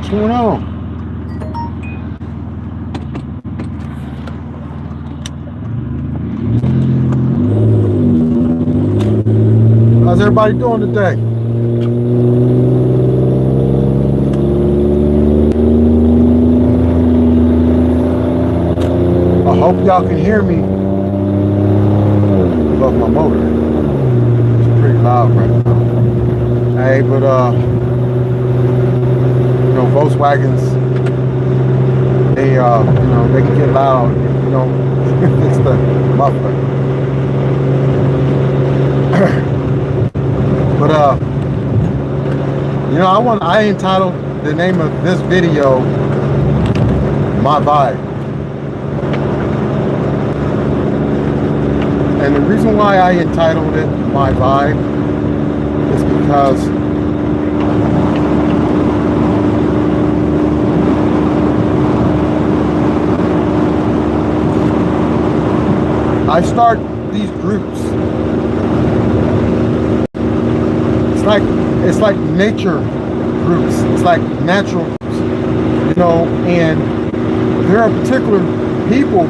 What's going on? How's everybody doing today? I hope y'all can hear me above my motor. It's pretty loud right now. Hey, but Volkswagens, they they can get loud if you don't fix the muffler. But I entitled the name of this video My Vibe. And the reason why I entitled it My Vibe is because I start these groups. It's like nature groups. It's like natural groups, and there are particular people,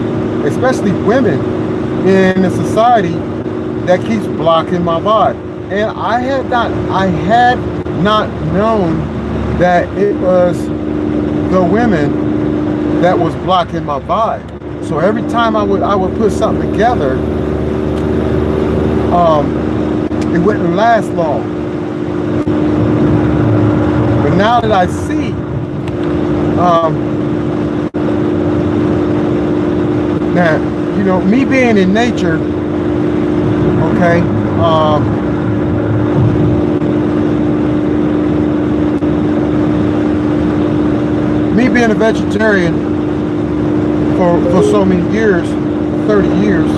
especially women in the society, that keeps blocking my vibe. And I had not known that it was the women that was blocking my vibe. So every time I would put something together, it wouldn't last long. But now that I see, that me being in nature, okay, me being a vegetarian for so many years, 30 years,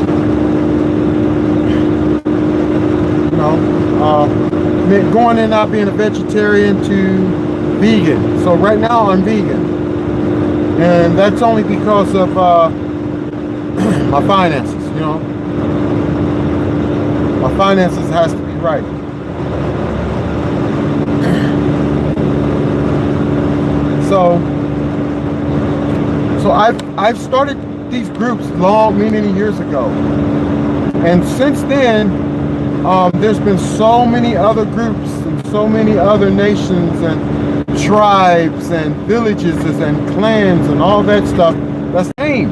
going in not being a vegetarian to vegan. So right now I'm vegan, and that's only because of my finances. My finances has to be right. So I've started these groups many years ago, and since then there's been so many other groups and so many other nations and tribes and villages and clans and all that stuff that's named.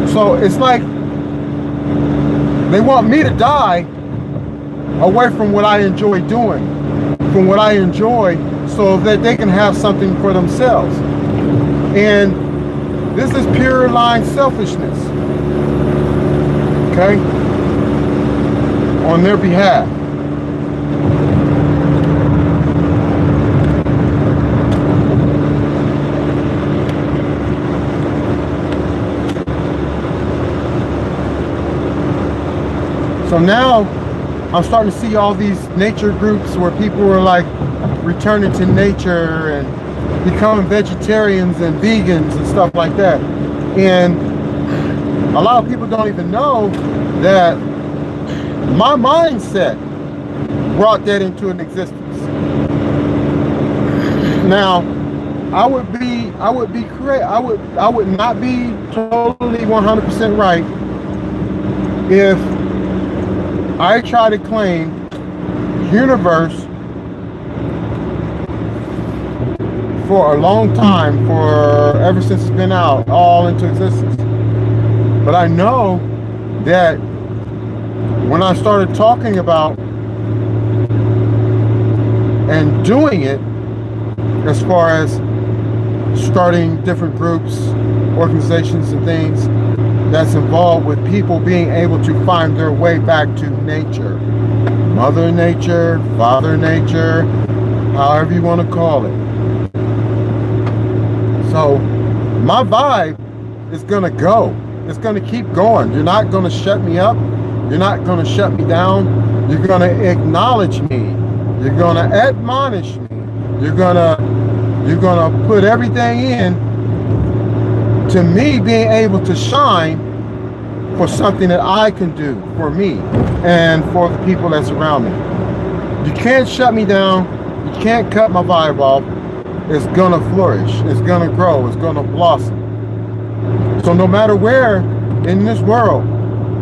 So it's like they want me to die away from what I enjoy doing, so that they can have something for themselves. And this is pure line selfishness, okay, on their behalf. So now I'm starting to see all these nature groups where people are like returning to nature and becoming vegetarians and vegans and stuff like that. And a lot of people don't even know that my mindset brought that into an existence. Now, I would not be totally 100% right if I try to claim universe for a long time, ever since it's been out, all into existence. But I know that when I started talking about and doing it, as far as starting different groups, organizations and things that's involved with people being able to find their way back to nature, Mother Nature, Father Nature, however you want to call it. So my vibe is gonna go. It's gonna keep going. You're not gonna shut me up. You're not gonna shut me down. You're gonna acknowledge me. You're gonna admonish me. You're gonna put everything in to me being able to shine for something that I can do for me and for the people that surround me. You can't shut me down. You can't cut my vibe off. it's gonna flourish, it's gonna grow, it's gonna blossom. So no matter where in this world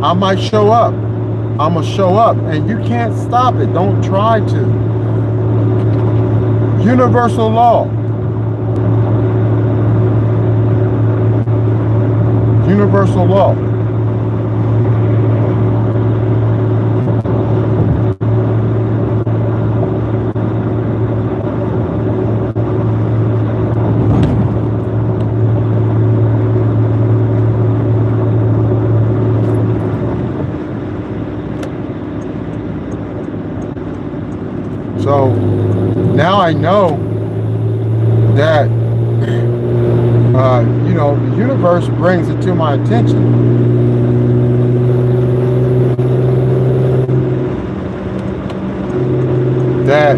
I might show up, I'm gonna show up, and you can't stop it. Don't try to. Universal law. Universal law. So now I know that, you know, the universe brings it to my attention. That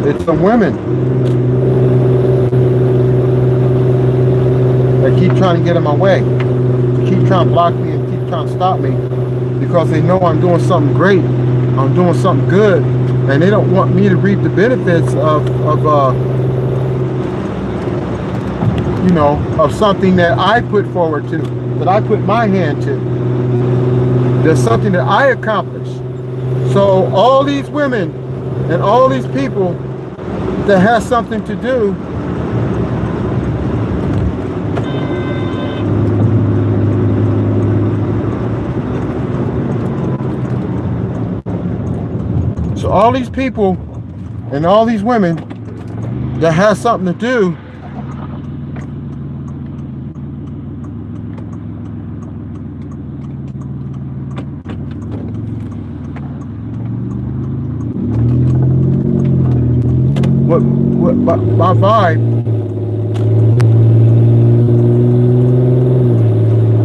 it's the women that keep trying to get in my way, keep trying to block me and keep trying to stop me, because they know I'm doing something great, I'm doing something good, and they don't want me to reap the benefits of you know, of something that I put forward to, that I put my hand to. There's something that I accomplished. So all these women and all these people that has something to do, so all these people and all these women that has something to do, what my vibe,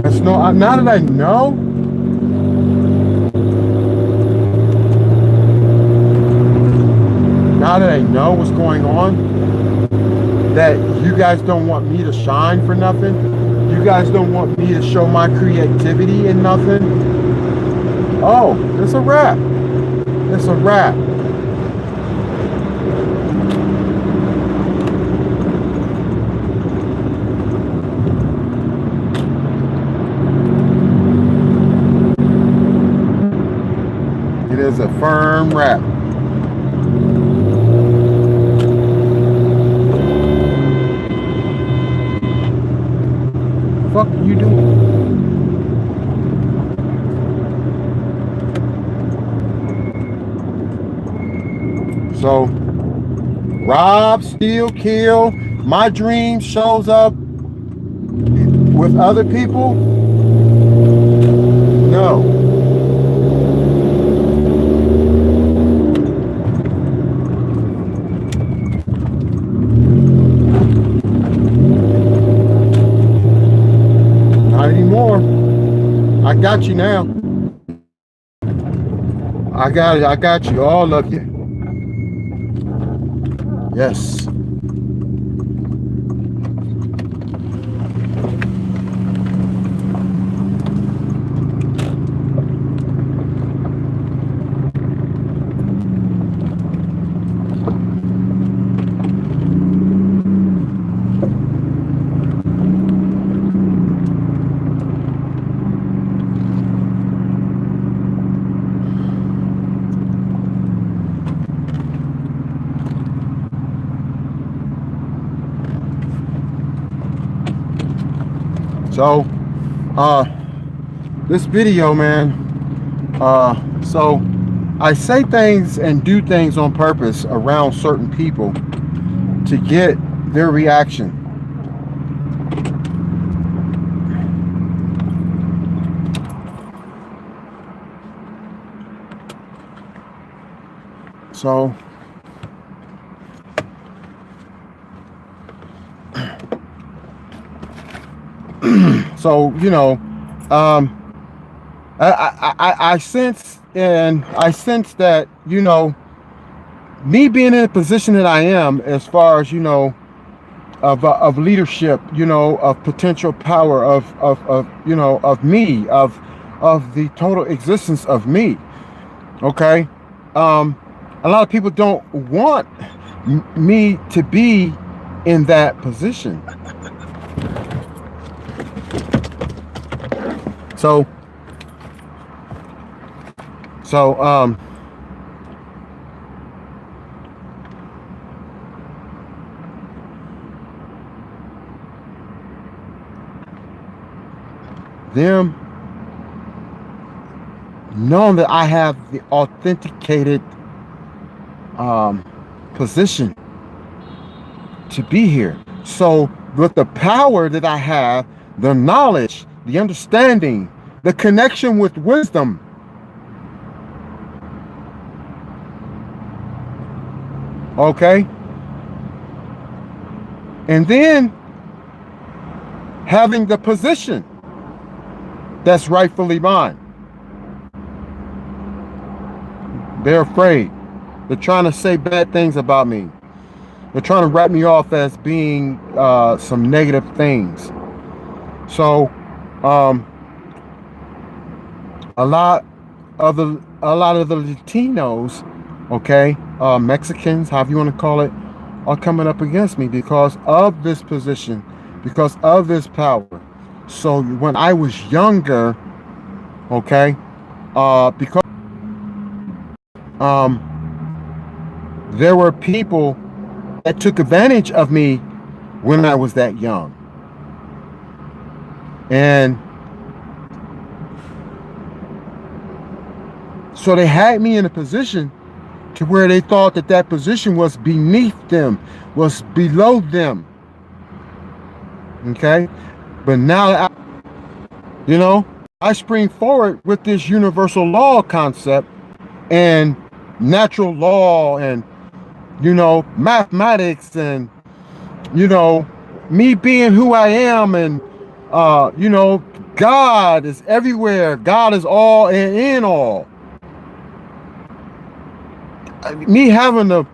that's no, now that I know, now that I know what's going on, that you guys don't want me to shine for nothing, you guys don't want me to show my creativity in nothing, oh, it's a wrap. It's a wrap. It is a firm wrap. What the fuck are you doing? So, rob, steal, kill, my dream shows up with other people? No. Not anymore. I got you now. I got you, all of you. Yes. So, this video, man, so I say things and do things on purpose around certain people to get their reaction. So, you know, I sense that, you know, me being in a position that I am, as far as, you know, of leadership, you know, of potential power, of you know, of me, of the total existence of me. Okay, a lot of people don't want me to be in that position. So, so, them knowing that I have the authenticated position to be here. So with the power that I have, the knowledge, the understanding, the connection with wisdom, okay? And then having the position that's rightfully mine. They're afraid. They're trying to say bad things about me. They're trying to wrap me off as being some negative things. So a lot of the Latinos, okay, Mexicans, however you want to call it, are coming up against me because of this position, because of this power. So when I was younger, okay, because there were people that took advantage of me when I was that young. And so they had me in a position to where they thought that that position was beneath them, was below them. Okay? But now, I spring forward with this universal law concept and natural law and, mathematics and, me being who I am and, God is everywhere. God is all and in all. Me having the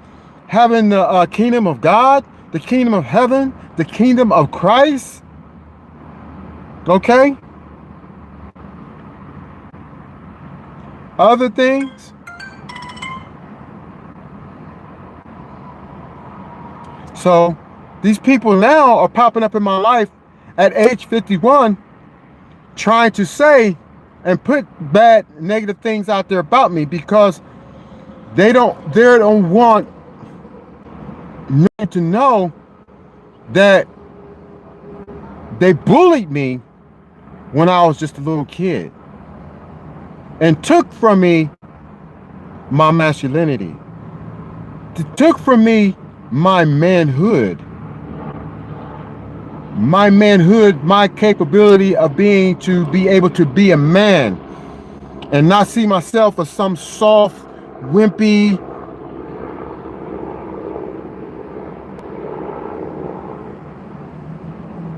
kingdom of God, the kingdom of heaven, the kingdom of Christ. Okay? Other things. So these people now are popping up in my life at age 51, trying to say and put bad, negative things out there about me because they don't want me to know that they bullied me when I was just a little kid and took from me my masculinity, took from me my manhood, my capability of be able to be a man and not see myself as some soft, wimpy,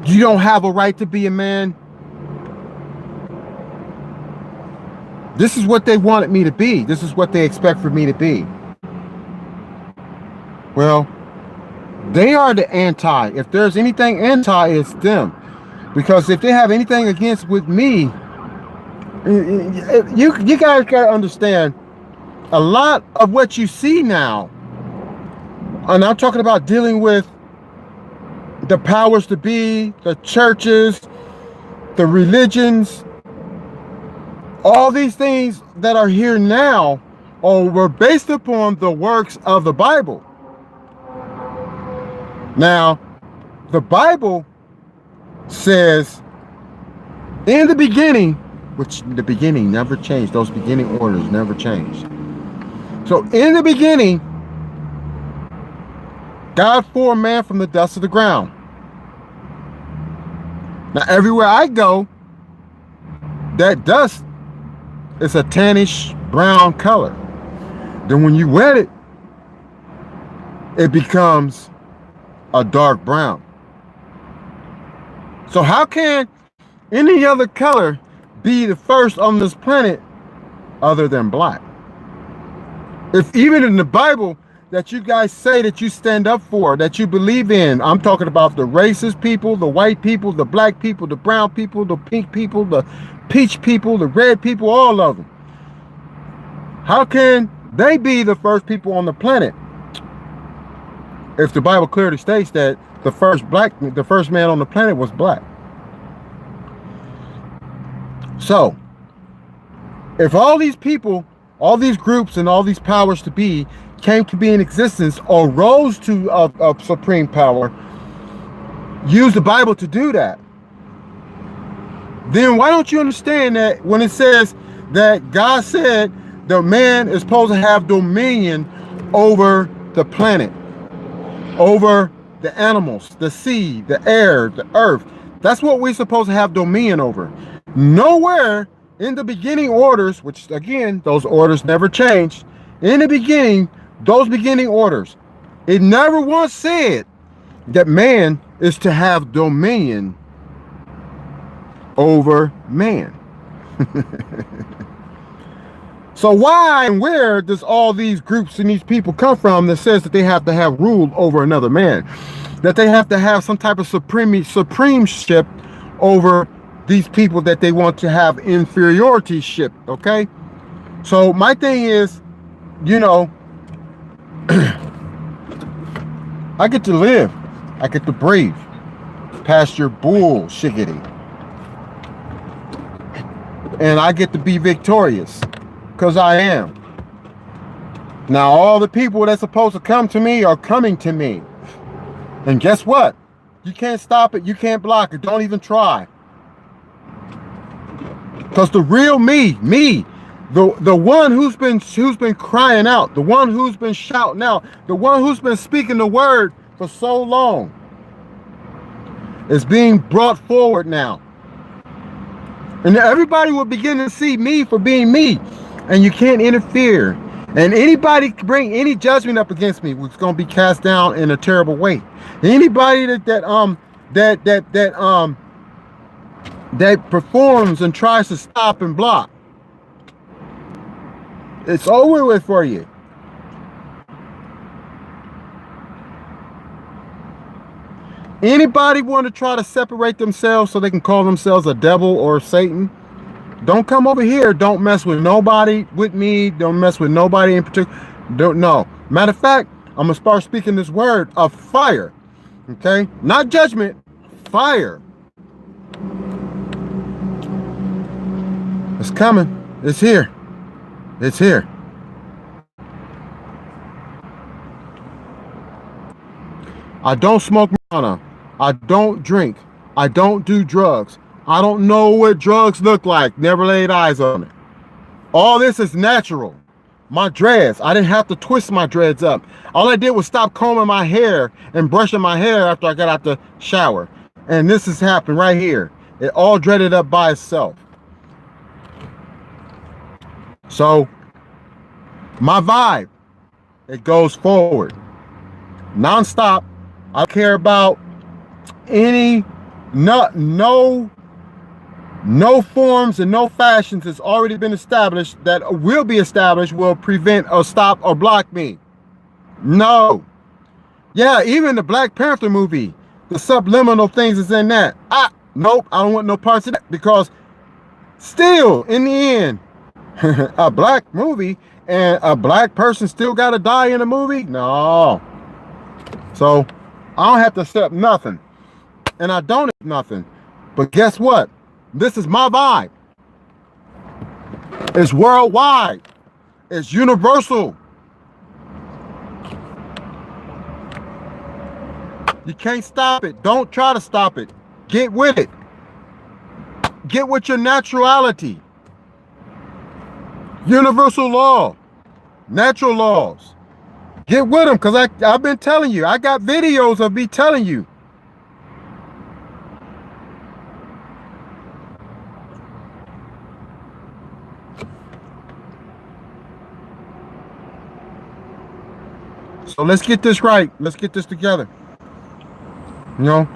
you don't have a right to be a man. This is what they wanted me to be. This is what they expect for me to be. Well, they are the anti. If there's anything anti, it's them. Because if they have anything against with me, you guys got to understand, a lot of what you see now, and I'm talking about dealing with the powers to be, the churches, the religions, all these things that are here now were based upon the works of the Bible. Now, the Bible says, in the beginning, which the beginning never changed. Those beginning orders never changed. So in the beginning, God formed man from the dust of the ground. Now, everywhere I go, that dust is a tannish brown color. Then when you wet it, it becomes a dark brown. So how can any other color be the first on this planet other than black? If even in the Bible that you guys say that you stand up for, that you believe in, I'm talking about the racist people, the white people, the black people, the brown people, the pink people, the peach people, the red people, all of them. How can they be the first people on the planet? if the Bible clearly states that the first man on the planet was black. So, if all these people, all these groups, and all these powers to be came to be in existence or rose to a supreme power, use the Bible to do that, then why don't you understand that when it says that God said the man is supposed to have dominion over the planet, over the animals, the sea, the air, the earth? That's what we're supposed to have dominion over. Nowhere in the beginning orders, which again, those orders never changed. In the beginning, those beginning orders, it never once said that man is to have dominion over man. So why and where does all these groups and these people come from that says that they have to have rule over another man? That they have to have some type of supremeship over these people that they want to have inferiorityship, okay? So my thing is, you know, I get to live, I get to breathe past your bullshiggity, and I get to be victorious, because I am. Now all the people that's supposed to come to me are coming to me, and guess what? You can't stop it, you can't block it, don't even try. Because the real me, the one who's been crying out, the one who's been shouting out, the one who's been speaking the word for so long, is being brought forward now. And everybody will begin to see me for being me, and you can't interfere. And anybody bring any judgment up against me, it's going to be cast down in a terrible way. Anybody that performs and tries to stop and block, it's over with for you. Anybody want to try to separate themselves so they can call themselves a devil or Satan, don't come over here. Don't mess with nobody with me. Don't mess with nobody in particular. Don't know. Matter of fact, I'm going to start speaking this word of fire. Okay? Not judgment, fire. It's coming. It's here. It's here. I don't smoke marijuana. I don't drink. I don't do drugs. I don't know what drugs look like. Never laid eyes on it. All this is natural. My dreads, I didn't have to twist my dreads up. All I did was stop combing my hair and brushing my hair after I got out the shower. And this has happened right here. It all dreaded up by itself. So, my vibe, it goes forward. Non-stop. I don't care about any, no forms and no fashions that's already been established, that will be established, will prevent or stop or block me. No. Yeah, even the Black Panther movie, the subliminal things is in that. Nope, I don't want no parts of that, because still, in the end, a black movie and a black person still got to die in a movie? No. So, I don't have to accept nothing. And I don't accept nothing. But guess what? This is my vibe. It's worldwide. It's universal. You can't stop it. Don't try to stop it. Get with it. Get with your naturality. Universal law. Natural laws. Get with them, because I've been telling you. I got videos of me telling you. So let's get this right. Let's get this together. You know,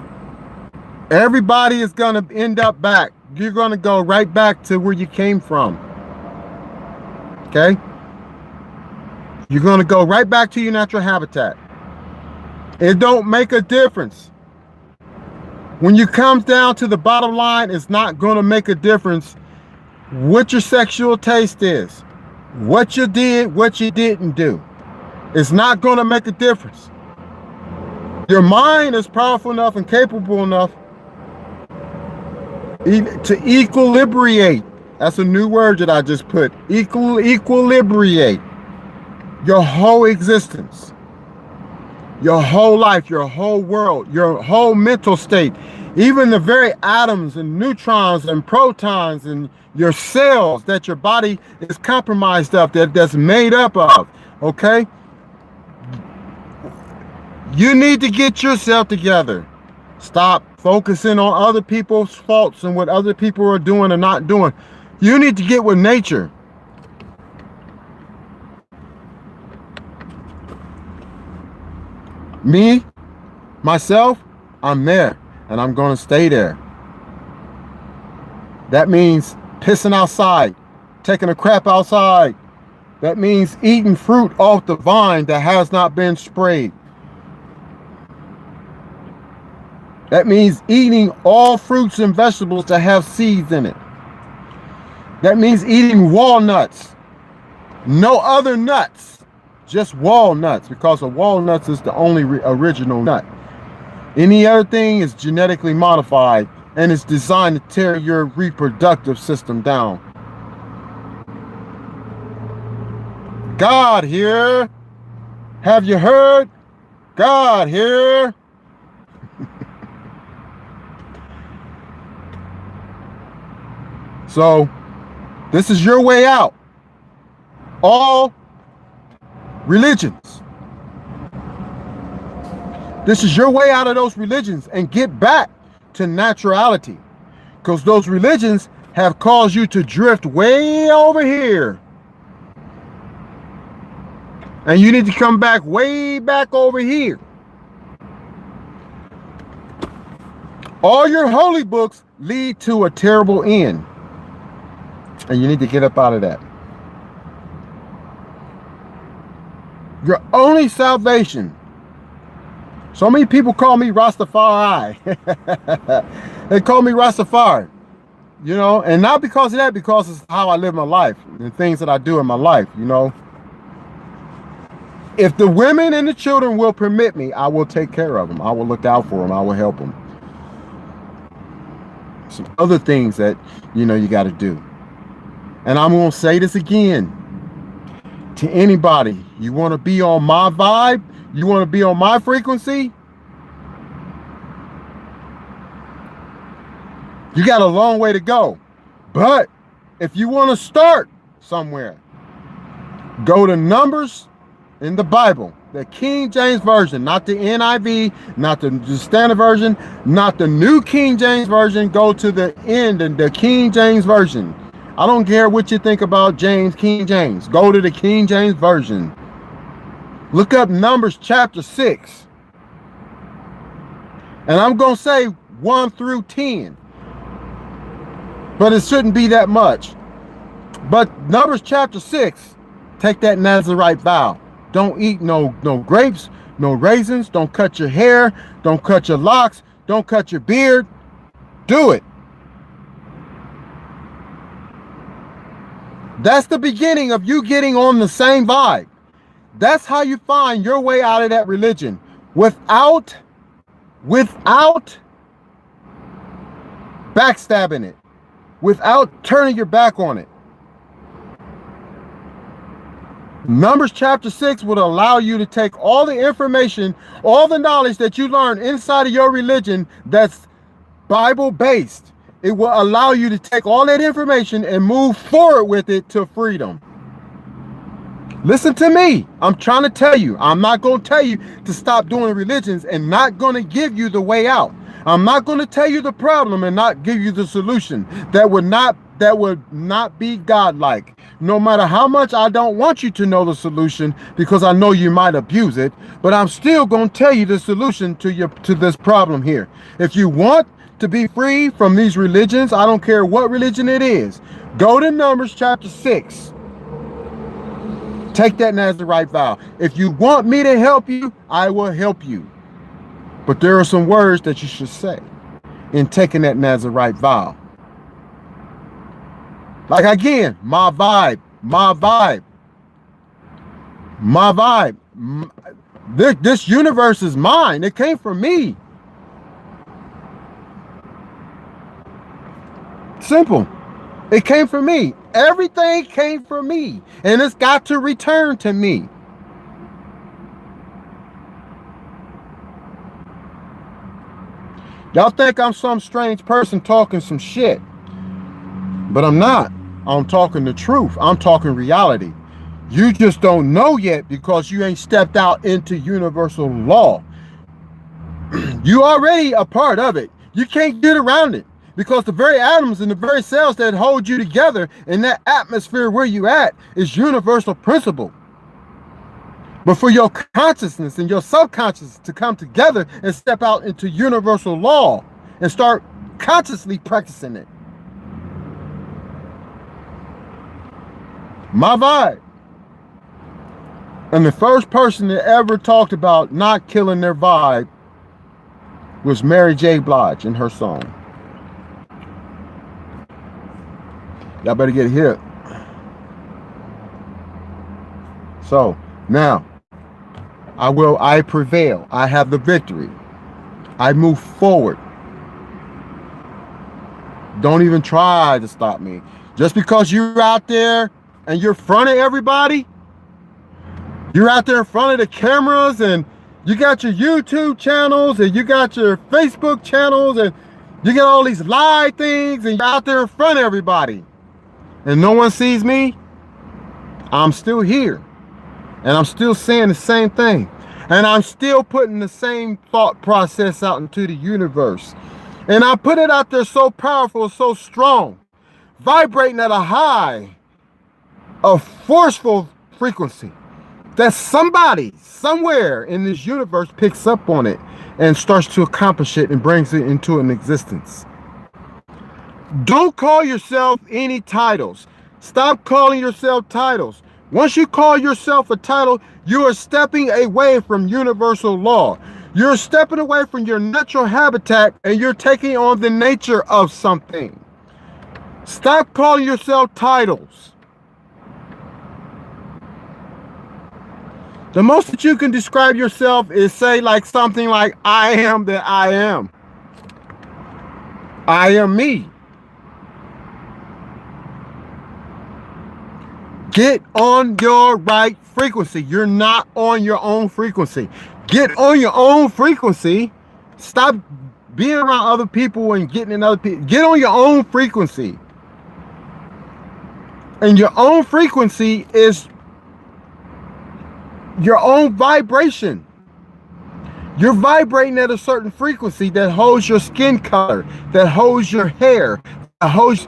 everybody is going to end up back. You're going to go right back to where you came from. Okay? You're going to go right back to your natural habitat. It don't make a difference. When you come down to the bottom line, it's not going to make a difference what your sexual taste is, what you did, what you didn't do. It's not going to make a difference. Your mind is powerful enough and capable enough to equilibrate. That's a new word that I just put. Equilibrate your whole existence, your whole life, your whole world, your whole mental state, even the very atoms and neutrons and protons and your cells that your body is compromised of, that's made up of, okay? You need to get yourself together. Stop focusing on other people's faults and what other people are doing or not doing. You need to get with nature. Me, myself, I'm there and I'm going to stay there. That means pissing outside, taking a crap outside. That means eating fruit off the vine that has not been sprayed. That means eating all fruits and vegetables that have seeds in it. That means eating walnuts. No other nuts, just walnuts, because the walnuts is the only original nut. Any other thing is genetically modified and it's designed to tear your reproductive system down. God here. Have you heard? God here. So, this is your way out. All religions. This is your way out of those religions and get back to naturality. Because those religions have caused you to drift way over here. And you need to come back way back over here. All your holy books lead to a terrible end. And you need to get up out of that. Your only salvation. So many people call me Rastafari. They call me Rastafari. You know, and not because of that, because it's how I live my life and things that I do in my life, you know. If the women and the children will permit me, I will take care of them. I will look out for them. I will help them. Some other things that, you know, you got to do. And I'm going to say this again to anybody. You want to be on my vibe? You want to be on my frequency? You got a long way to go. But if you want to start somewhere, go to Numbers in the Bible, the King James Version, not the NIV, not the Standard Version, not the New King James Version. Go to the end and the King James Version. I don't care what you think about King James. Go to the King James Version. Look up Numbers chapter 6. And I'm going to say 1 through 10. But it shouldn't be that much. But Numbers chapter 6, take that Nazirite vow. Don't eat no grapes, no raisins. Don't cut your hair. Don't cut your locks. Don't cut your beard. Do it. That's the beginning of you getting on the same vibe. That's how you find your way out of that religion. Without backstabbing it. Without turning your back on it. Numbers chapter 6 would allow you to take all the information, all the knowledge that you learn inside of your religion that's Bible-based. It will allow you to take all that information and move forward with it to freedom. Listen to me. I'm trying to tell you. I'm not going to tell you to stop doing religions and not going to give you the way out. I'm not going to tell you the problem and not give you the solution. That would not be godlike. No matter how much I don't want you to know the solution, because I know you might abuse it, but I'm still going to tell you the solution to this problem here. If you want to be free from these religions, I don't care what religion it is, go to Numbers chapter 6. Take that Nazirite vow. If you want me to help you, I will help you. But there are some words that you should say in taking that Nazirite vow. Like again, my vibe. This universe is mine. It came from me. Simple. It came from me. Everything came from me. And it's got to return to me. Y'all think I'm some strange person talking some shit. But I'm not. I'm talking the truth. I'm talking reality. You just don't know yet because you ain't stepped out into universal law. You already a part of it. You can't get around it because the very atoms and the very cells that hold you together in that atmosphere where you at is universal principle. But for your consciousness and your subconscious to come together and step out into universal law and start consciously practicing it. My vibe. And the first person that ever talked about not killing their vibe was Mary J. Blige in her song. Y'all better get hip. So now, I prevail. I have the victory. I move forward. Don't even try to stop me. Just because you're out there and you're in front of everybody, you're out there in front of the cameras and you got your YouTube channels and you got your Facebook channels and you got all these live things and you're out there in front of everybody and no one sees me, I'm still here and I'm still saying the same thing and I'm still putting the same thought process out into the universe. And I put it out there so powerful, so strong, vibrating at a high, a forceful frequency that somebody somewhere in this universe picks up on it and starts to accomplish it and brings it into an existence. Don't call yourself any titles. Stop calling yourself titles. Once you call yourself a title, you are stepping away from universal law. You're stepping away from your natural habitat and you're taking on the nature of something. Stop calling yourself titles. The most that you can describe yourself is say like something like, I am that I am. I am me. Get on your right frequency. You're not on your own frequency. Get on your own frequency. Stop being around other people and getting in other people. Get on your own frequency. And your own frequency is your own vibration. You're vibrating at a certain frequency that holds your skin color, that holds your hair, that holds.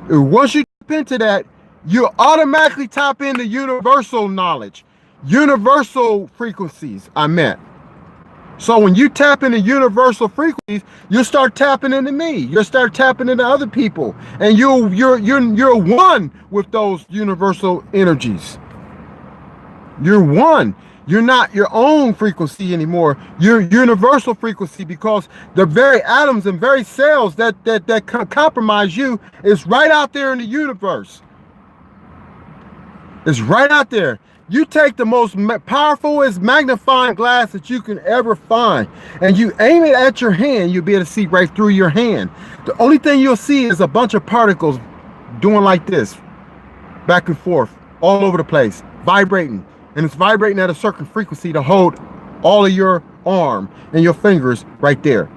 Once you tap into that, you automatically tap into universal knowledge, universal frequencies, I meant. So when you tap into universal frequencies, you start tapping into me. You start tapping into other people, and you're one with those universal energies. You're one. You're not your own frequency anymore. You're universal frequency because the very atoms and very cells that compromise you is right out there in the universe. It's right out there. You take the most powerful magnifying glass that you can ever find and you aim it at your hand, you'll be able to see right through your hand. The only thing you'll see is a bunch of particles doing like this, back and forth, all over the place, vibrating. And it's vibrating at a certain frequency to hold all of your arm and your fingers right there.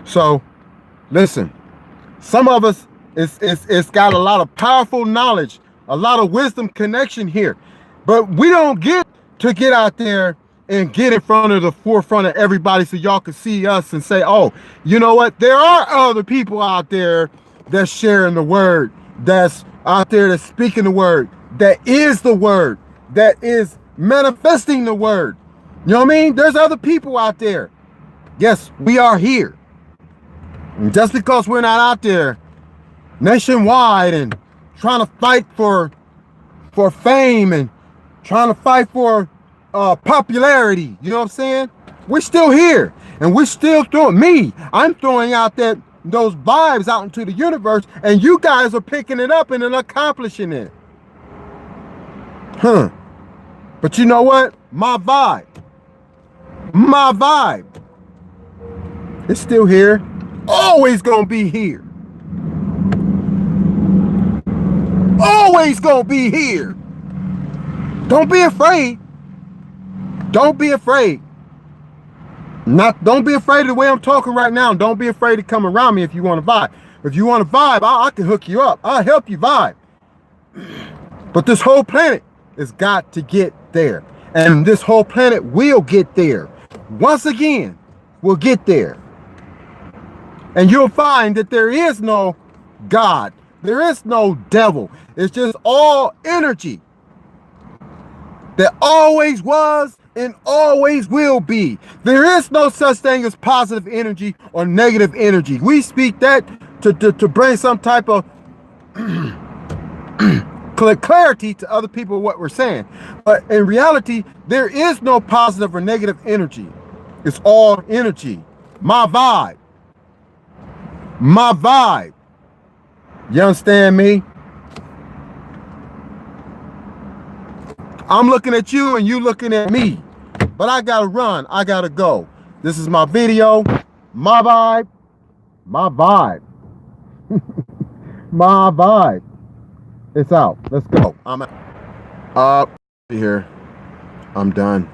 So, listen, some of us, it's got a lot of powerful knowledge, a lot of wisdom connection here. But we don't get to get out there and get in front of the forefront of everybody so y'all can see us and say, oh, you know what? There are other people out there that's sharing the word, that's out there that's speaking the word, that is the word, that is manifesting the word. You know what I mean? There's other people out there. Yes, we are here. And just because we're not out there nationwide and trying to fight for fame and trying to fight for popularity, you know what I'm saying? We're still here and we're still I'm throwing out those vibes out into the universe, and you guys are picking it up and then accomplishing it. Huh. But you know what? My vibe, it's still here. Always gonna be here. Always gonna be here. Don't be afraid. Don't be afraid. Don't be afraid of the way I'm talking right now. Don't be afraid to come around me if you want to vibe. If you want to vibe, I can hook you up. I'll help you vibe. But this whole planet has got to get there. And this whole planet will get there. Once again, we'll get there. And you'll find that there is no God. There is no devil. It's just all energy that always was and always will be. There is no such thing as positive energy or negative energy. We speak that to bring some type of clarity to other people what we're saying. But in reality, there is no positive or negative energy. It's all energy. My vibe. My vibe. You understand me? I'm looking at you and you looking at me. But I gotta run. I gotta go. This is my video. My vibe. My vibe. My vibe. It's out. Let's go. I'm out. Here. I'm done.